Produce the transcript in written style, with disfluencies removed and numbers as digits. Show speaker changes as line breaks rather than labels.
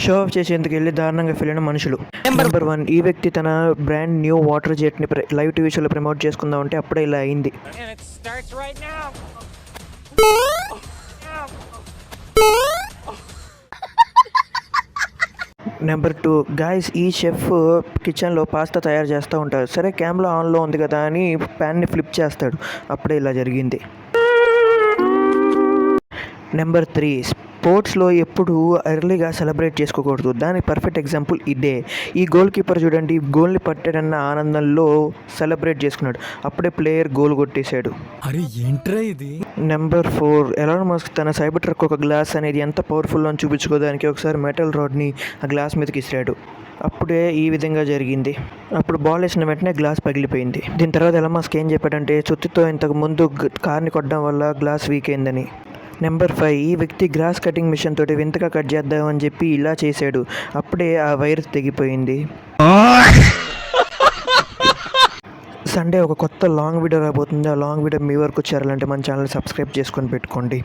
Show off చేసేందుకు వెళ్ళి దారుణంగా ఫెయిల్ అయిన మనుషులు. నెంబర్ 1, ఈ వ్యక్తి తన బ్రాండ్ న్యూ వాటర్ జెట్ని లైవ్ టీవీ షోలో ప్రమోట్ చేసుకుందాం అంటే అప్పుడే ఇలా అయింది. నెంబర్ 2, గాయ్స్, ఈ షెఫ్ కిచెన్లో పాస్తా తయారు చేస్తూ ఉంటారు. సరే, కెమెరా ఆన్లో ఉంది కదా అని ప్యాన్ని ఫ్లిప్ చేస్తాడు. అప్పుడే ఇలా జరిగింది. నెంబర్ 3, స్పోర్ట్స్లో ఎప్పుడు ఎర్లీగా సెలబ్రేట్ చేసుకోకూడదు. దానికి పర్ఫెక్ట్ ఎగ్జాంపుల్ ఇదే. ఈ గోల్ కీపర్ చూడండి, గోల్ని పట్టాడన్న ఆనందంలో సెలబ్రేట్ చేసుకున్నాడు. అప్పుడే ప్లేయర్ గోల్ కొట్టేశాడు.
అరే ఏంట్రా ఇది.
నెంబర్ 4, ఎలాన్ మస్క్ తన సైబర్ ట్రక్ ఒక గ్లాస్ అనేది ఎంత పవర్ఫుల్ అని చూపించుకోవడానికి ఒకసారి మెటల్ రాడ్ని ఆ గ్లాస్ మీదకి ఇసిరాడు. అప్పుడే ఈ విధంగా జరిగింది. అప్పుడు బాల్ వేసిన వెంటనే గ్లాస్ పగిలిపోయింది. దీని తర్వాత ఎలాన్ మస్క్ ఏం చెప్పాడంటే సుత్తితో ఇంతకు ముందు కార్ని కొట్టడం వల్ల గ్లాస్ వీక్ అయిందని. నెంబర్ 5, ఈ వ్యక్తి గ్రాస్ కటింగ్ మిషన్ తోటి వింతగా కట్ చేద్దామని చెప్పి ఇలా చేశాడు. అప్పుడే ఆ వైర్ తెగిపోయింది. సండే ఒక కొత్త లాంగ్ వీడియో రాబోతుంది. ఆ లాంగ్ వీడియో మీ వరకు చేరాలంటే మన ఛానల్ సబ్స్క్రైబ్ చేసుకొని పెట్టుకోండి.